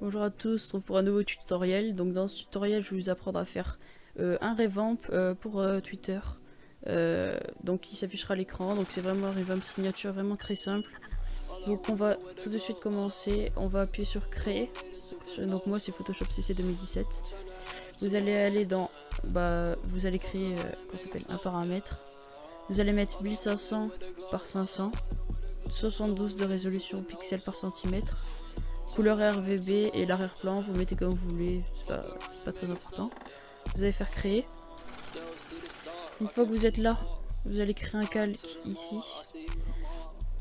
Bonjour à tous, on se retrouve pour un nouveau tutoriel. Donc dans ce tutoriel, je vais vous apprendre à faire un revamp pour Twitter. Donc il s'affichera à l'écran. Donc c'est vraiment un revamp signature, vraiment très simple. Donc on va tout de suite commencer. On va appuyer sur créer. Donc moi c'est Photoshop CC 2017. Vous allez aller dans, vous allez créer un paramètre. Vous allez mettre 1500 par 500, 72 de résolution pixels par centimètre. Couleur RGB et l'arrière-plan, vous mettez comme vous voulez, c'est pas très important. Vous allez faire créer. Une fois que vous êtes là, vous allez créer un calque ici.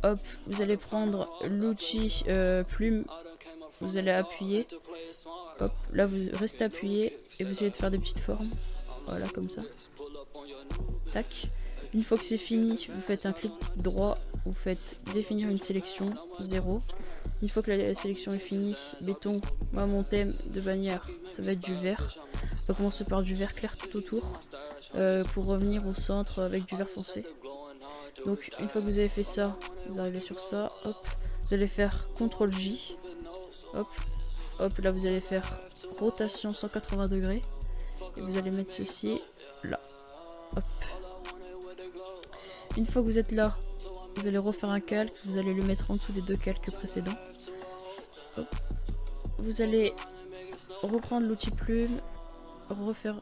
Hop, vous allez prendre l'outil plume, vous allez appuyer. Hop, là vous restez appuyé et vous allez faire des petites formes. Voilà, comme ça. Tac. Une fois que c'est fini, vous faites un clic droit, vous faites définir une sélection 0. Une fois que la sélection est finie, mettons, moi mon thème de bannière, ça va être du vert. On va commencer par du vert clair tout autour pour revenir au centre avec du vert foncé. Donc une fois que vous avez fait ça, vous arrivez sur ça, hop, vous allez faire CTRL J, hop, hop, là vous allez faire rotation 180 degrés et vous allez mettre ceci là, hop. Une fois que vous êtes là, vous allez refaire un calque, vous allez le mettre en dessous des deux calques précédents. Hop. Vous allez reprendre l'outil plume, refaire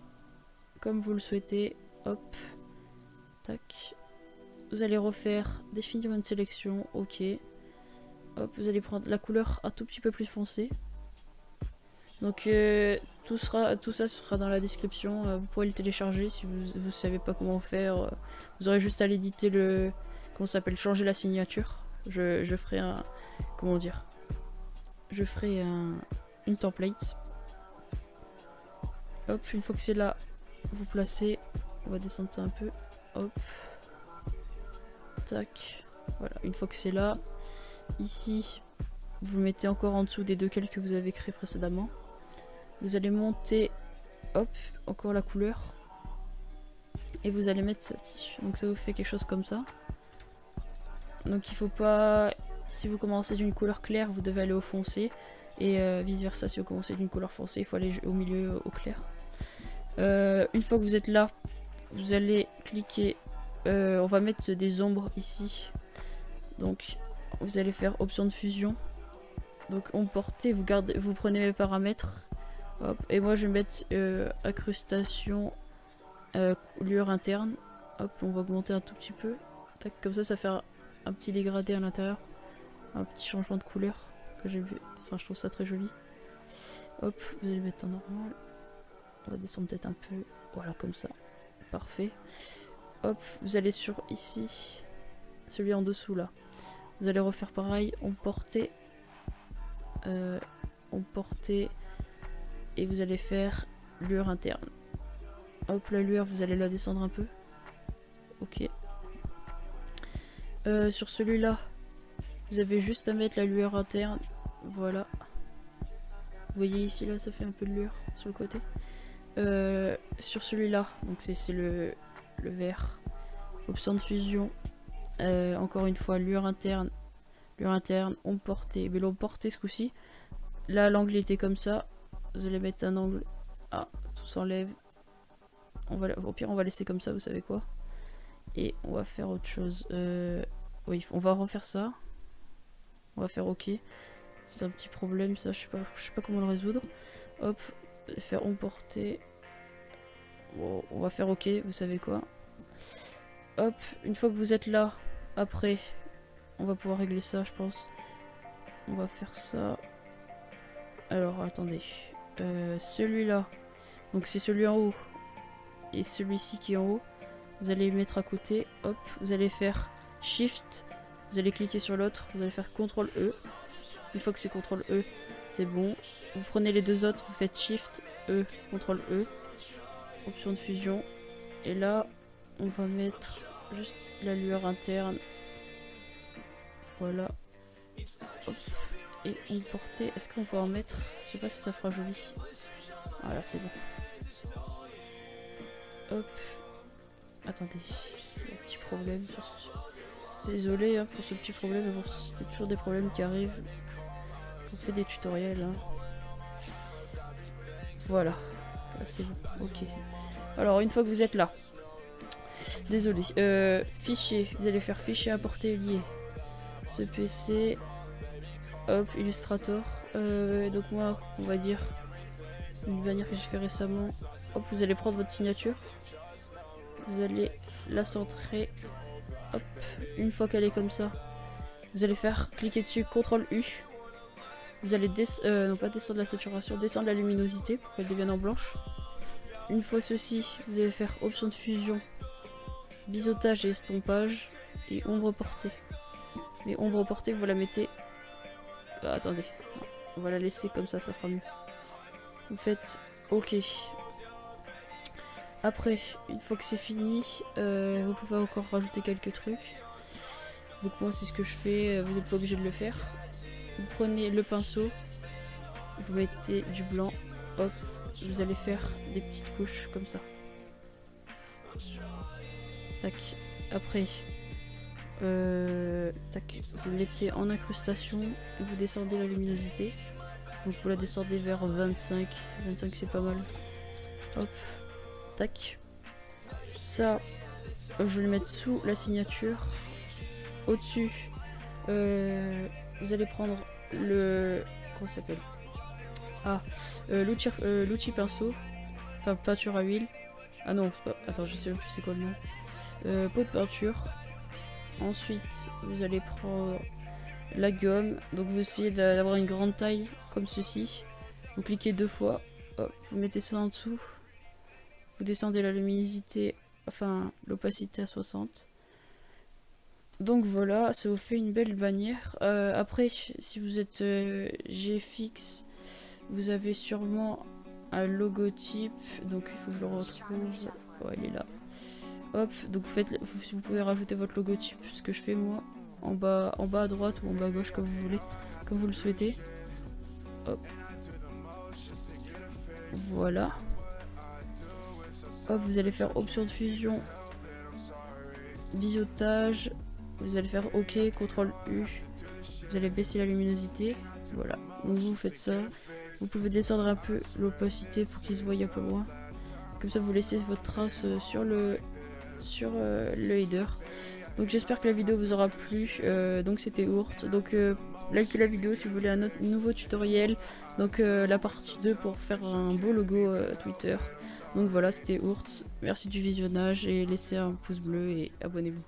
comme vous le souhaitez, hop, tac. Vous allez refaire, définir une sélection, ok. Hop, vous allez prendre la couleur un tout petit peu plus foncée. Donc tout ça sera dans la description, vous pourrez le télécharger si vous savez pas comment faire. Vous aurez juste à l'éditer comment ça s'appelle, changer la signature. Je ferai un, comment dire, je ferai une template. Hop, une fois que c'est là, vous placez, on va descendre ça un peu, hop, tac, voilà, une fois que c'est là, ici, vous le mettez encore en dessous des deux calques que vous avez créés précédemment. Vous allez monter, hop, encore la couleur, et vous allez mettre ça-ci. Donc ça vous fait quelque chose comme ça. Donc il faut pas, si vous commencez d'une couleur claire, vous devez aller au foncé, et vice versa, si vous commencez d'une couleur foncée, il faut aller au milieu, au clair. Une fois que vous êtes là, vous allez cliquer, on va mettre des ombres ici. Donc vous allez faire option de fusion. Donc emporter, vous prenez mes paramètres. Hop, et moi je vais mettre incrustation lueur interne. Hop, on va augmenter un tout petit peu. Tac, comme ça fait un petit dégradé à l'intérieur. Un petit changement de couleur que j'ai vu. Enfin, je trouve ça très joli. Hop, vous allez mettre en normal. On va descendre peut-être un peu. Voilà, comme ça. Parfait. Hop, vous allez sur ici. Celui en dessous là. Vous allez refaire pareil. Emporter. Et vous allez faire lueur interne. Hop, la lueur, vous allez la descendre un peu. Ok. Sur celui-là, vous avez juste à mettre la lueur interne. Voilà. Vous voyez ici, là, ça fait un peu de lueur sur le côté. Sur celui-là, donc c'est le vert. Option de fusion. Encore une fois, lueur interne. Lueur interne, emporter. Mais l'emporter ce coup-ci. Là, l'angle était comme ça. Vous allez mettre un angle. Ah, tout s'enlève. Au pire, on va laisser comme ça, vous savez quoi. Et on va faire autre chose. Oui, on va refaire ça. On va faire OK. C'est un petit problème, ça. Je sais pas comment le résoudre. Hop, faire emporter. Bon, on va faire OK, vous savez quoi. Hop, une fois que vous êtes là, après, on va pouvoir régler ça, je pense. On va faire ça. Alors, attendez. Celui-là, donc c'est celui en haut. Et celui-ci qui est en haut. Vous allez le mettre à côté. Hop, vous allez faire Shift. Vous allez cliquer sur l'autre. Vous allez faire CTRL E. Une fois que c'est CTRL E, c'est bon. Vous prenez les deux autres, vous faites Shift E, CTRL E. Option de fusion. Et là, on va mettre juste la lueur interne. Voilà. Hop. Et emporter. Est-ce qu'on peut en mettre? Je sais pas si ça fera joli. Voilà, c'est bon. Hop. Attendez, c'est un petit problème sur ce... Désolé hein, pour ce petit problème, mais bon, c'est toujours des problèmes qui arrivent. On fait des tutoriels. Hein. Voilà. Là, c'est bon. Ok. Alors, une fois que vous êtes là. Désolé. Fichier. Vous allez faire fichier importer lié. Ce PC. Hop, Illustrator. Donc moi, on va dire une bannière que j'ai fait récemment. Hop, vous allez prendre votre signature. Vous allez la centrer. Hop, une fois qu'elle est comme ça, vous allez faire cliquer dessus, CTRL U. Vous allez non pas descendre la saturation, descendre la luminosité pour qu'elle devienne en blanche. Une fois ceci, vous allez faire option de fusion, biseautage et estompage et ombre portée. Mais ombre portée, vous la mettez. Ah, attendez, on va la laisser comme ça fera mieux. Vous faites OK. Après, une fois que c'est fini, vous pouvez encore rajouter quelques trucs. Donc moi c'est ce que je fais, vous n'êtes pas obligé de le faire. Vous prenez le pinceau, vous mettez du blanc, hop, vous allez faire des petites couches comme ça. Tac, après, tac, vous le mettez en incrustation et vous descendez la luminosité. Donc vous la descendez vers 25, 25 c'est pas mal. Hop. Tac. Ça, je vais le mettre sous la signature. Au-dessus, vous allez prendre le... Comment ça s'appelle? Ah, l'outil pinceau. Enfin, peinture à huile. Ah non, pas... attends, je sais même plus c'est quoi le nom. Pot de peinture. Ensuite, vous allez prendre la gomme. Donc vous essayez d'avoir une grande taille, comme ceci. Vous cliquez 2 fois. Hop, vous mettez ça en dessous. Vous descendez la luminosité, enfin l'opacité à 60. Donc voilà, ça vous fait une belle bannière. Après, si vous êtes GFX, vous avez sûrement un logotype. Donc il faut que je le retrouve. Oh, il est là. Hop, donc vous pouvez rajouter votre logotype, ce que je fais moi, en bas à droite ou en bas à gauche, comme vous voulez, comme vous le souhaitez. Hop. Voilà. Hop, vous allez faire option de fusion, biseautage, vous allez faire OK, CTRL U, vous allez baisser la luminosité, voilà, donc vous faites ça, vous pouvez descendre un peu l'opacité pour qu'il se voie un peu moins, comme ça vous laissez votre trace sur le header. Donc j'espère que la vidéo vous aura plu, donc c'était Ourt, donc likez la vidéo si vous voulez un nouveau tutoriel, donc la partie 2 pour faire un beau logo Twitter. Donc voilà, c'était Ourt, merci du visionnage et laissez un pouce bleu et abonnez-vous.